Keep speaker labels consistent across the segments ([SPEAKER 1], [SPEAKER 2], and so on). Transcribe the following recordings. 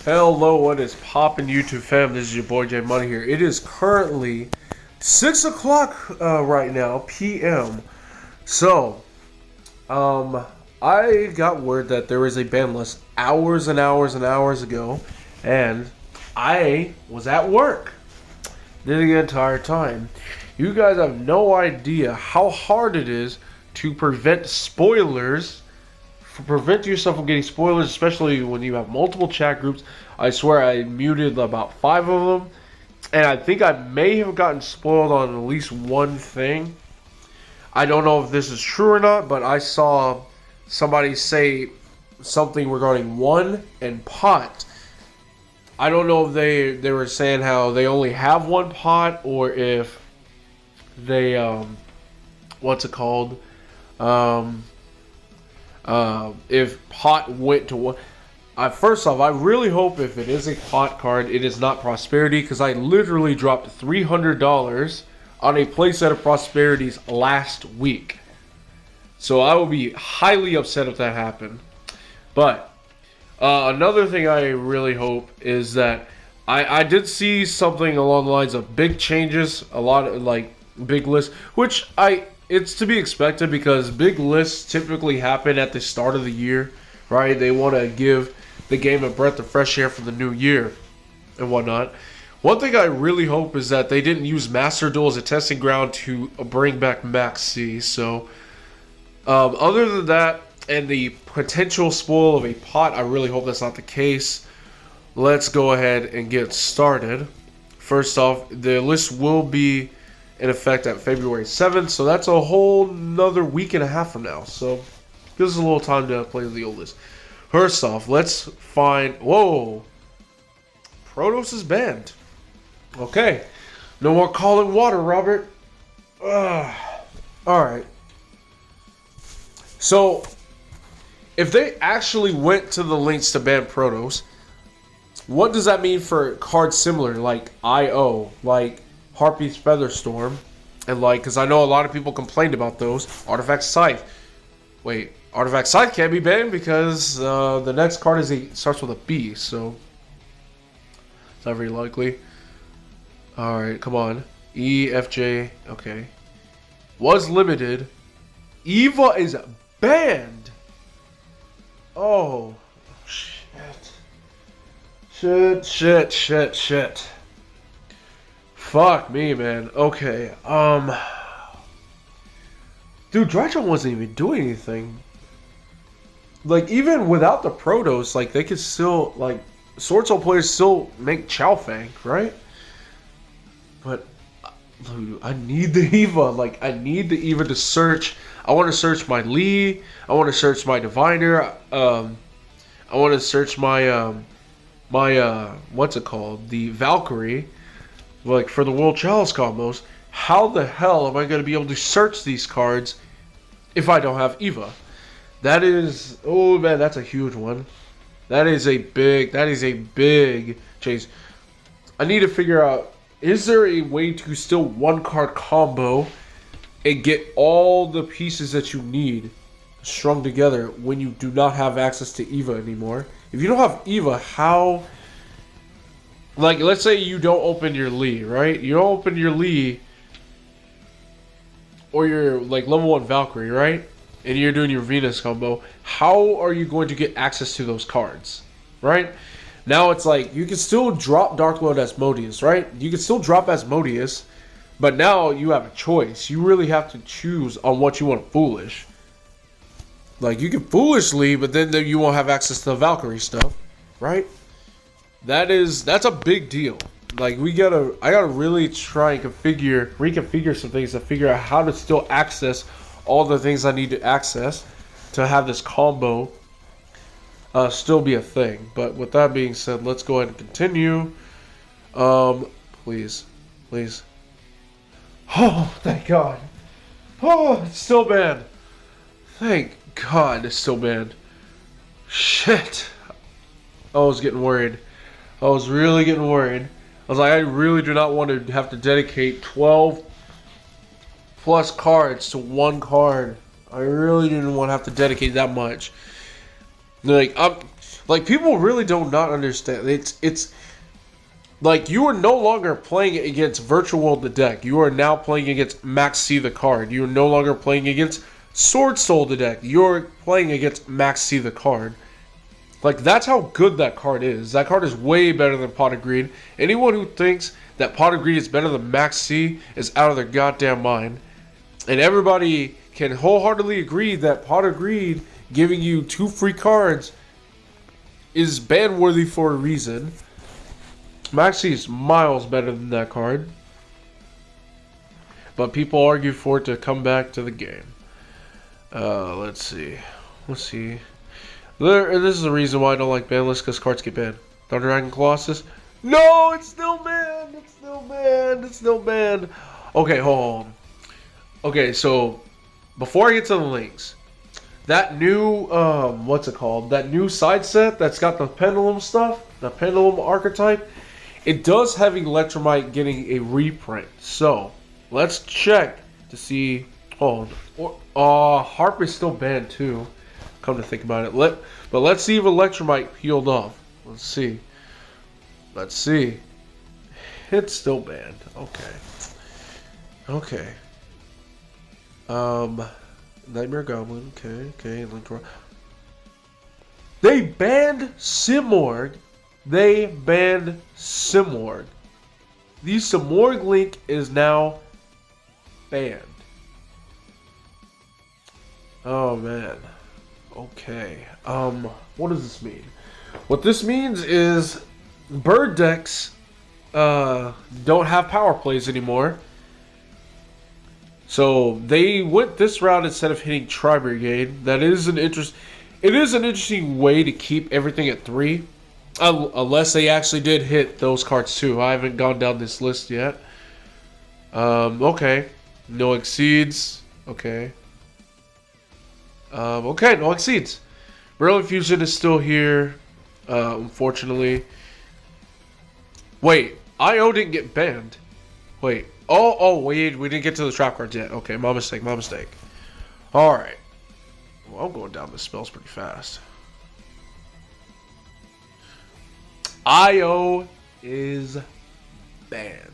[SPEAKER 1] Hello, what is poppin' YouTube fam? This is your boy J Money here. It is currently 6 o'clock right now, PM. So, I got word that there is a ban list hours and hours and hours ago, and I was at work the entire time. You guys have no idea how hard it is to prevent spoilers. Prevent yourself from getting spoilers, especially when you have multiple chat groups. I swear I muted about 5 of them, and I think I may have gotten spoiled on at least one thing. I don't know if this is true or not, but I saw somebody say something regarding one and pot. I don't know if they were saying how they only have one pot, or if they what's it called, if pot went to one. First off, I really hope if it is a pot card, it is not prosperity, because I literally dropped $300 on a playset of prosperities last week. So I will be highly upset if that happened. But another thing I really hope is that I did see something along the lines of big changes, a lot of like big lists, which it's to be expected because big lists typically happen at the start of the year, right? They want to give the game a breath of fresh air for the new year and whatnot. One thing I really hope is that they didn't use Master Duel as a testing ground to bring back Max C. So, other than that, and the potential spoil of a pot, I really hope that's not the case. Let's go ahead and get started. First off, the list will be in effect at February 7th, so that's a whole nother week and a half from now. So, gives us a little time to play the old list. First off, let's find... Whoa! Protos is banned. Okay. No more calling water, Robert. Alright. So, if they actually went to the links to ban Protos, what does that mean for cards similar, like I.O., like Harpy's Featherstorm, and like, because I know a lot of people complained about those. Artifact Scythe. Wait, Artifact Scythe can't be banned because the next card starts with a B, so it's not very likely. Alright, come on. E, F, J, okay. Was limited. Eva is banned! Oh, shit. Fuck me, man. Okay, dude, Drytron wasn't even doing anything. Like, even without the Protos, like, they could still, like, Sword Soul players still make Chowfang, right? But, dude, I need the Eva. Like, I need the Eva to search. I want to search my Lee. I want to search my Diviner. I want to search my, what's it called? The Valkyrie. Like, for the World Chalice combos. How the hell am I going to be able to search these cards if I don't have Eva? That is, oh man, that's a huge one. That is a big change. I need to figure out, is there a way to still one card combo and get all the pieces that you need strung together when you do not have access to Eva anymore? If you don't have Eva, how... Like, let's say you don't open your Lee, right? You don't open your Lee or your, like, level 1 Valkyrie, right? And you're doing your Venus combo. How are you going to get access to those cards, right? Now it's like, you can still drop Dark Lord Asmodeus, right? You can still drop Asmodeus, but now you have a choice. You really have to choose on what you want to Foolish. Like, you can Foolishly, but then you won't have access to the Valkyrie stuff, right? That's a big deal. Like, I gotta really try and reconfigure some things to figure out how to still access all the things I need to access to have this combo still be a thing. But with that being said, let's go ahead and continue. Please. Oh, thank God. Oh, it's still banned. Thank God it's still banned. Shit. I was getting worried. I was really getting worried. I was like, I really do not want to have to dedicate 12 plus cards to one card. I really didn't want to have to dedicate that much. Like, Like, people really do not understand. It's like, you are no longer playing against Virtual World the deck. You are now playing against Max C the card. You are no longer playing against Sword Soul the deck. You're playing against Max C the card. Like, that's how good that card is. That card is way better than Pot of Greed. Anyone who thinks that Pot of Greed is better than Max C is out of their goddamn mind. And everybody can wholeheartedly agree that Pot of Greed giving you 2 free cards is ban-worthy for a reason. Max C is miles better than that card. But people argue for it to come back to the game. Let's see. This is the reason why I don't like Banlist, because cards get banned. Thunder Dragon Colossus. No, it's still banned. It's still banned. Okay, hold on. Okay, so before I get to the links, that new what's it called? That new side set that's got the pendulum stuff, the pendulum archetype. It does have Electromite getting a reprint. So let's check to see. Hold on. Harp is still banned too. Come to think about it. But let's see if Electromite peeled off. Let's see. It's still banned. Okay. Nightmare Goblin. Okay. They banned Simorg. The Simorg link is now banned. Oh man. Okay. What does this mean? What this means is bird decks don't have power plays anymore. So they went this route instead of hitting Tri-Brigade. It is an interesting way to keep everything at 3. Unless they actually did hit those cards too. I haven't gone down this list yet. Okay. No exceeds. Okay. No exceeds. Brilliant Fusion is still here, unfortunately. Wait, IO didn't get banned. Wait. Wait, we didn't get to the trap cards yet. Okay, my mistake. Alright. Well, I'm going down the spells pretty fast. IO is banned.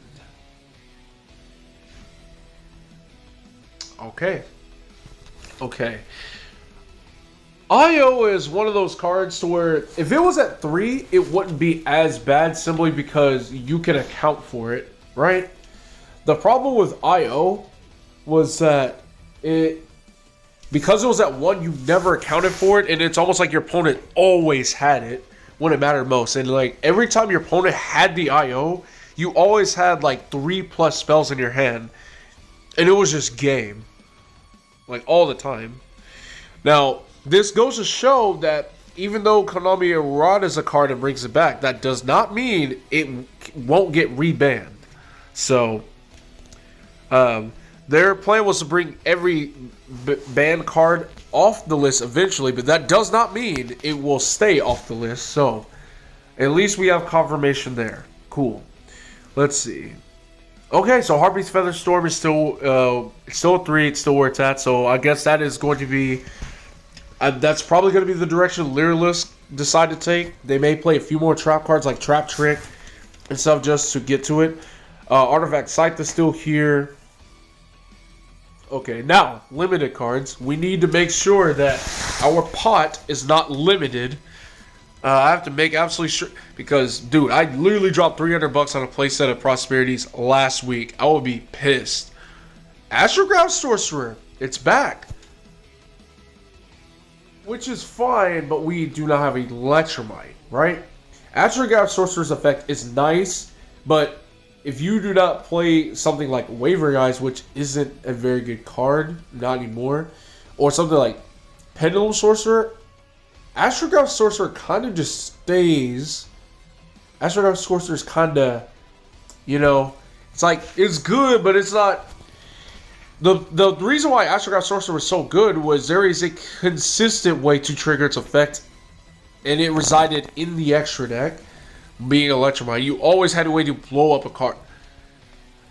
[SPEAKER 1] Okay. IO is one of those cards to where if it was at 3, it wouldn't be as bad simply because you can account for it, right? The problem with IO was that because it was at 1, you never accounted for it, and it's almost like your opponent always had it when it mattered most. And like every time your opponent had the IO, you always had like 3+ spells in your hand, and it was just game, like all the time. Now, this goes to show that even though Konami Errata is a card and brings it back, that does not mean it won't get rebanned. So, their plan was to bring every banned card off the list eventually, but that does not mean it will stay off the list. So, at least we have confirmation there. Cool. Let's see. Okay, so Harpy's Feather Storm is still 3. It's still where it's at. So I guess that is going to be. That's probably going to be the direction Lyrilists decide to take. They may play a few more trap cards like Trap Trick and stuff just to get to it. Artifact Scythe is still here. Okay, now, limited cards. We need to make sure that our pot is not limited. I have to make absolutely sure. Because, dude, I literally dropped $300 on a playset of Prosperities last week. I would be pissed. Astrograph Sorcerer. It's back. Which is fine, but we do not have Electromite, right? Astrograph Sorcerer's effect is nice, but if you do not play something like Wavering Eyes, which isn't a very good card, not anymore, or something like Pendulum Sorcerer, Astrograph Sorcerer kind of just stays. Astrograph Sorcerer is kind of, it's like, it's good, but it's not. The reason why Astrograph Sorcerer was so good was there is a consistent way to trigger its effect, and it resided in the extra deck, being Electromite. You always had a way to blow up a card.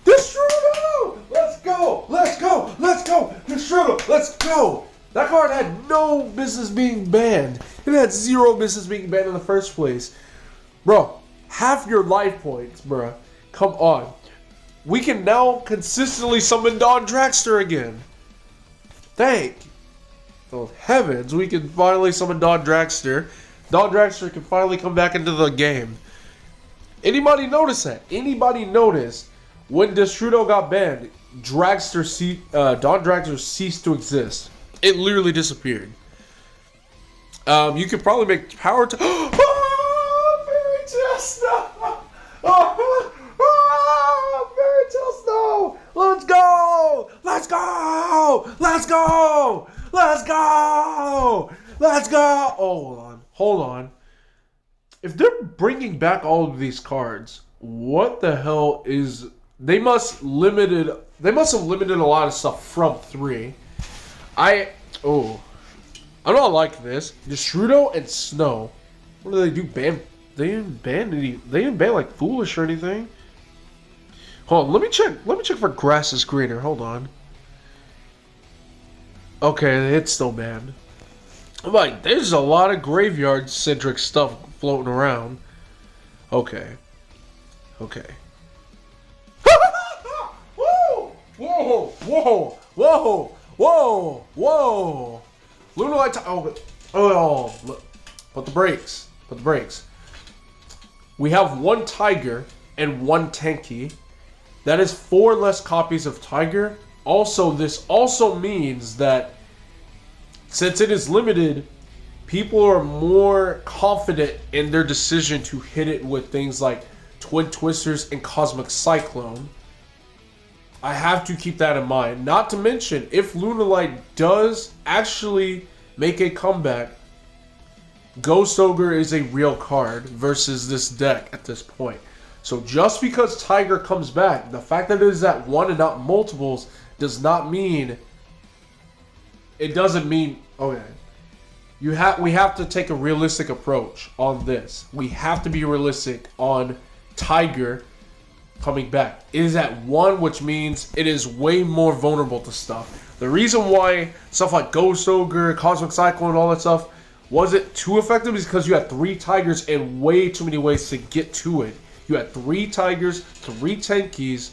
[SPEAKER 1] Destrudo! Let's go! Destrudo, let's go! That card had no business being banned. It had 0 misses being banned in the first place. Bro, half your life points, bro. Come on. We can now consistently summon Don Dragster again. Thank the heavens, we can finally summon Don Dragster. Don Dragster can finally come back into the game. Anybody notice that? Anybody notice when Destrudo got banned, Don Dragster ceased to exist. It literally disappeared. You could probably make power to Fairy Test! Fairy Test, no! Let's go! Let's go! Let's go! Let's go! Let's go! Oh, hold on. If they're bringing back all of these cards, what the hell is... They must have limited a lot of stuff from 3. I don't like this. Destrudo and Snow. What do they do? Ban? They didn't ban any. They didn't ban like Foolish or anything. Hold on. Let me check. Let me check for Grass is Greener. Hold on. Okay, it's still banned. I'm like, there's a lot of graveyard-centric stuff floating around. Okay. Okay. Whoa! Whoa! Whoa! Whoa! Whoa! Whoa! Lunalight. Oh! Look. Put the brakes. Put the brakes. We have 1 Tiger and 1 Tanky. That is 4 less copies of Tiger. Also, this also means that since it is limited, people are more confident in their decision to hit it with things like Twin Twisters and Cosmic Cyclone. I have to keep that in mind. Not to mention, if Lunalight does actually make a comeback, Ghost Ogre is a real card versus this deck at this point. So just because Tiger comes back, the fact that it is at 1 and not multiples does not mean... It doesn't mean... Okay. We have to take a realistic approach on this. We have to be realistic on Tiger coming back. It is at 1, which means it is way more vulnerable to stuff. The reason why stuff like Ghost Ogre, Cosmic Cyclone, all that stuff wasn't too effective is because you had 3 Tigers and way too many ways to get to it. You had 3 Tigers, 3 Tankies,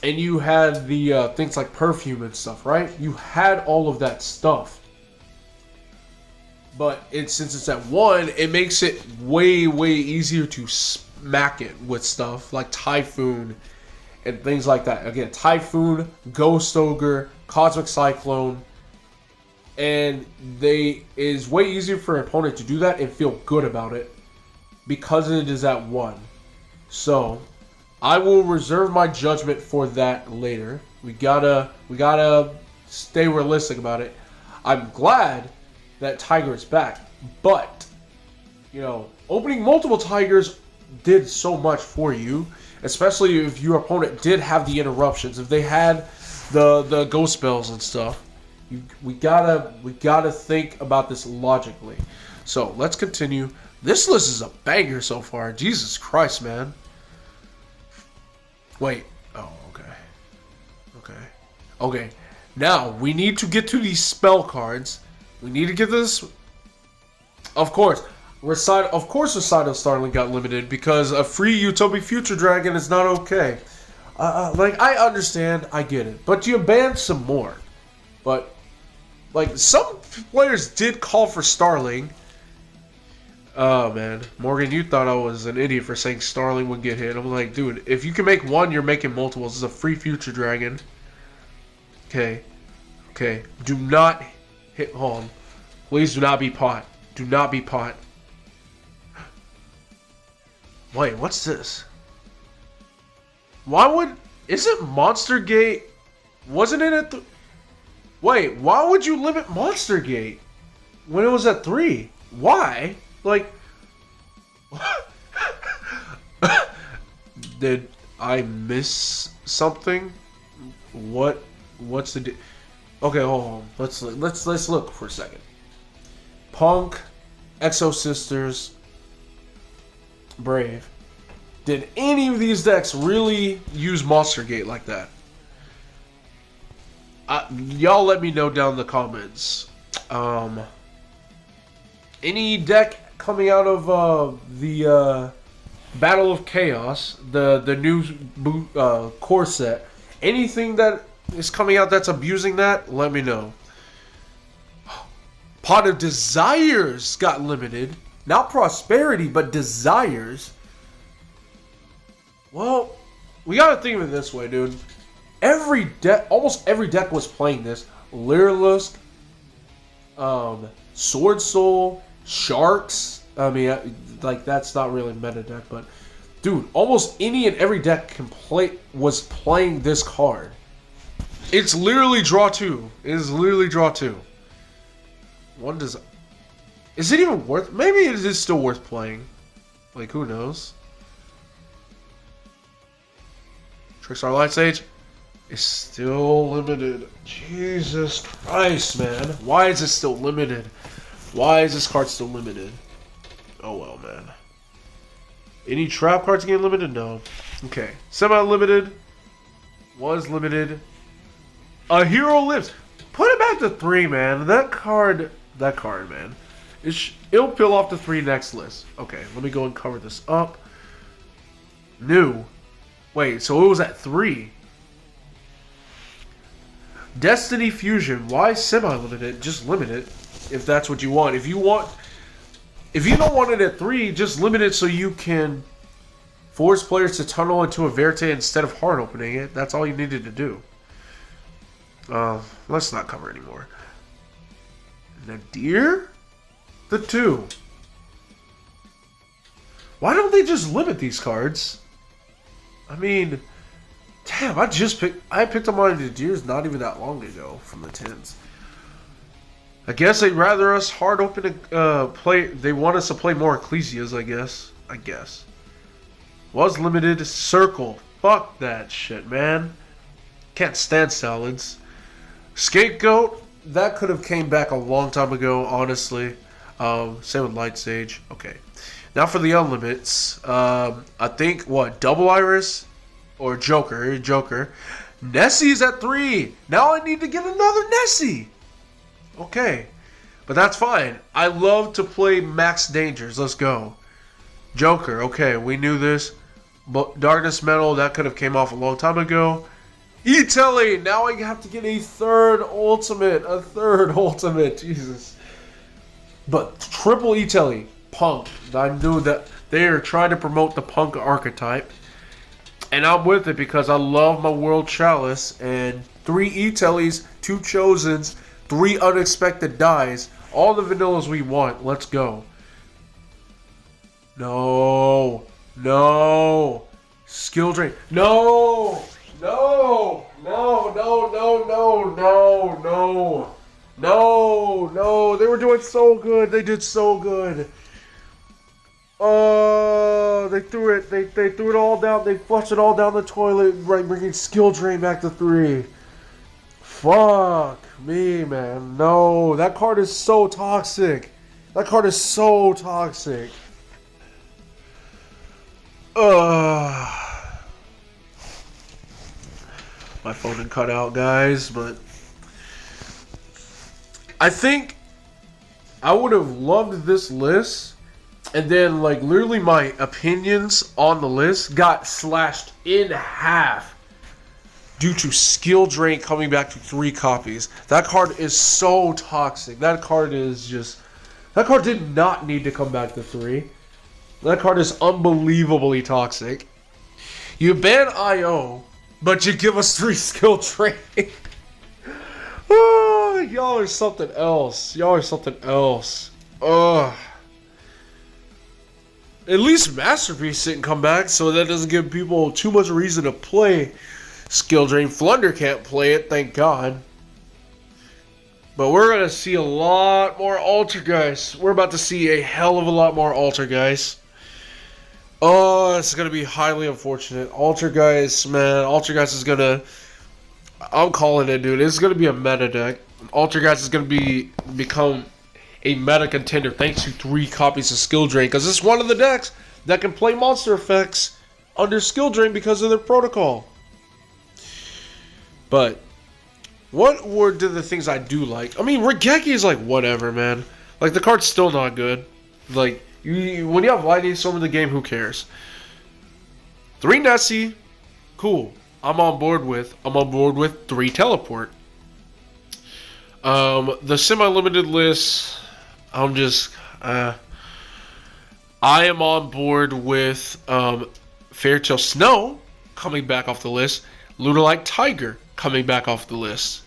[SPEAKER 1] and you had the things like Perfume and stuff, right? You had all of that stuff. But since it's at 1, it makes it way, way easier to smack it with stuff like Typhoon and things like that. Again, Typhoon, Ghost Ogre, Cosmic Cyclone, and it is way easier for an opponent to do that and feel good about it because it is at 1. So I will reserve my judgment for that later. We gotta stay realistic about it. I'm glad that Tiger is back, but you know, opening multiple Tigers did so much for you, especially if your opponent did have the interruptions. If they had the ghost spells and stuff, we gotta think about this logically. So let's continue. This list is a banger so far. Jesus Christ, man. Wait. Oh, okay. Now we need to get to these spell cards. We need to get this. Of course, Recital Starling got limited because a free Utopia Future Dragon is not okay. Like, I understand, I get it, but you banned some more. But like, some players did call for Starling. Oh man, Morgan, you thought I was an idiot for saying Starling would get hit. I'm like, dude, if you can make 1, you're making multiples. This is a free Future Dragon. Okay. Do not hit home. Please do not be pot. Do not be pot. Wait, what's this? Isn't Monster Gate? Wasn't it at the... Wait, why would you limit Monster Gate when it was at 3? Why? Like... Did I miss something? What's the... Okay, hold on. Let's look for a second. Punk, Exo Sisters, Brave. Did any of these decks really use Monster Gate like that? Y'all let me know down in the comments. any deck coming out of the Battle of Chaos, the new core set, anything that is coming out that's abusing that, let me know. Pot of Desires got limited. Not Prosperity, but Desires. Well, we gotta think of it this way, dude. Almost every deck was playing this. Lyrilisk, Sword Soul, Sharks. I mean, like, that's not really meta deck, but dude, almost any and every deck was playing this card. It's literally draw 2. It is literally draw 2. One does. Is it even worth? Maybe it is still worth playing. Like, who knows? Trickstar Light Sage is still limited. Jesus Christ, man. Why is it still limited? Why is this card still limited? Oh well, man. Any trap cards getting limited? No. Okay. Semi-limited. Was limited. A Hero Lives. Put it back to 3, man. That card, man. It'll peel off the 3 next list. Okay, let me go and cover this up. New. Wait, so it was at 3. Destiny Fusion. Why semi-limited? Just limit it if that's what you want. If you don't want it at 3, just limit it so you can force players to tunnel into a Verte instead of hard opening it. That's all you needed to do. Let's not cover anymore. Nadir? The 2. Why don't they just limit these cards? I mean, damn, I picked up on Nadir's not even that long ago from the 10s. I guess they'd rather us hard open play. They want us to play more Ecclesias, I guess. Was limited. Circle. Fuck that shit, man. Can't stand salads. Scapegoat. That could have came back a long time ago, honestly. Same with Light Sage. Okay. Now for the unlimits. I think, Double Iris? Or Joker. Joker. Nessie's at 3. Now I need to get another Nessie. Okay. But that's fine. I love to play Max Dangers. Let's go. Joker. Okay, we knew this. But Darkness Metal, that could have came off a long time ago. E-Telly. Now I have to get a third ultimate. A third ultimate. Jesus. But triple E-Telly. Punk. I knew that they are trying to promote the punk archetype. And I'm with it because I love my World Chalice. And 3 E-Tellys, 2 Chosens, 3 unexpected dies. All the vanillas we want. Let's go. No. No. Skill drain. No. No. No. No. No. No. No. No. No. No. They were doing so good. They did so good. Oh, they threw it. They threw it all down. They flushed it all down the toilet, right, bringing skill drain back to 3. Fuck me, man. No, that card is so toxic. That card is so toxic. My phone didn't cut out, guys, but I think I would have loved this list. And then, like, literally my opinions on the list got slashed in half due to skill drain coming back to 3 copies. That card is so toxic. That card did not need to come back to 3. That card is unbelievably toxic. You ban IO, but you give us 3 skill drain. Oh, y'all are something else. Y'all are something else. Ugh. At least Masterpiece didn't come back, so that doesn't give people too much reason to play Skill Drain. Flunder can't play it, thank God. But we're going to see a lot more Altergeist. We're about to see a hell of a lot more Altergeist. Oh, it's going to be highly unfortunate. Altergeist, man. Altergeist is going to... I'm calling it, dude. It's going to be a meta deck. Altergeist is going to become a meta contender thanks to 3 copies of Skill Drain, because it's one of the decks that can play monster effects under Skill Drain because of their protocol. But what were the things I do like? I mean, Regeki is like whatever, man. Like, the card's still not good. Like, when you have Lightning Storm in the game, who cares? 3 Nessie, cool. I'm on board with 3 Teleport. The semi-limited list, I'm just, I am on board with, Fairytale Snow coming back off the list. Lunalike Tiger coming back off the list.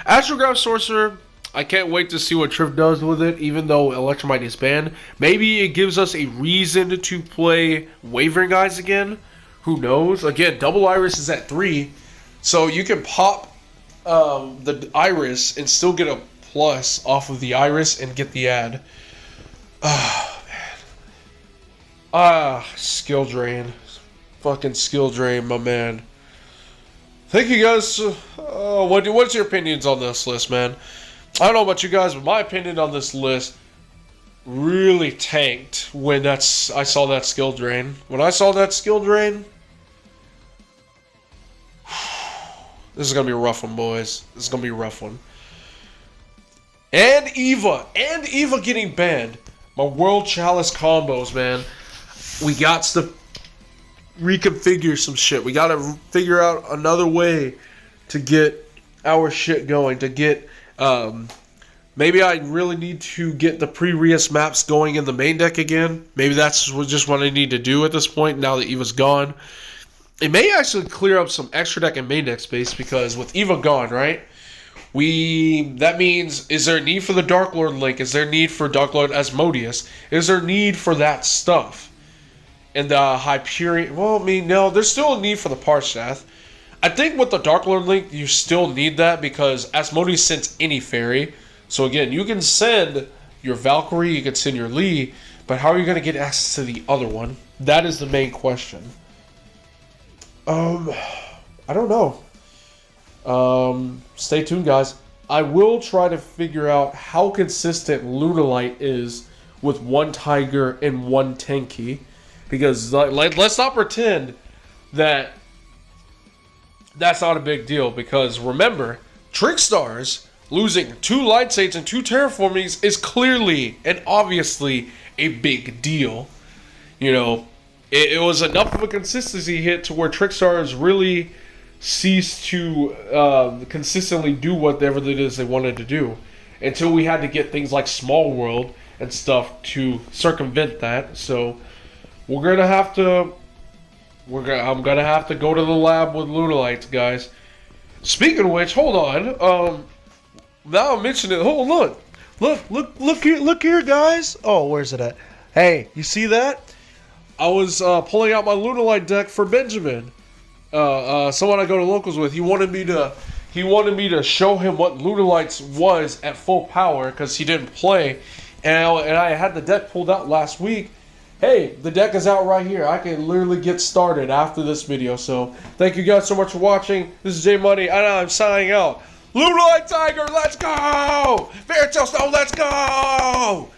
[SPEAKER 1] Astrograph Sorcerer, I can't wait to see what Triff does with it, even though Electromite is banned. Maybe it gives us a reason to play Wavering Eyes again. Who knows? Again, Double Iris is at 3, so you can pop the Iris and still get a plus off of the Iris and get the ad. Ah, man. Skill drain. Fucking skill drain, my man. Thank you guys. What's your opinions on this list, man? I don't know about you guys, but my opinion on this list really tanked when I saw that skill drain. When I saw that skill drain, this is gonna be a rough one, boys. This is gonna be a rough one. And Eva getting banned. My World Chalice combos, man. We got to reconfigure some shit. We gotta figure out another way to get our shit going. To get, maybe I really need to get the pre-Rias maps going in the main deck again. Maybe that's just what I need to do at this point now that Eva's gone. It may actually clear up some extra deck and main deck space, because with Eva gone, right? That means, is there a need for the Dark Lord Link? Is there a need for Dark Lord Asmodeus? Is there a need for that stuff? And the Hyperion, well, I mean, no, there's still a need for the Parshath. I think with the Dark Lord Link, you still need that, because Asmodeus sends any fairy. So again, you can send your Valkyrie, you can send your Lee, but how are you going to get access to the other one? That is the main question. I don't know. Stay tuned, guys. I will try to figure out how consistent Lunalite is with 1 Tiger and 1 Tenki. Because, let's not pretend that that's not a big deal. Because, remember, Trickstars losing 2 Light Saints and 2 Terraformings is clearly and obviously a big deal. You know, it was enough of a consistency hit to where Trickstars really ceased to consistently do whatever it is they wanted to do, until we had to get things like Small World and stuff to circumvent that. So I'm gonna have to go to the lab with Lunalites, guys. Speaking of which, hold on. Now I'm mentioning it. Oh, look here, guys. Oh, where's it at? Hey, you see that? I was pulling out my Lunalite deck for Benjamin. Someone I go to locals with. He wanted me to show him what Lunalites was at full power, because he didn't play, and I had the deck pulled out last week. Hey, the deck is out right here. I can literally get started after this video. So thank you guys so much for watching. This is J Money, and I'm signing out. Lunalite Tiger, let's go! Fairytale Snow, let's go!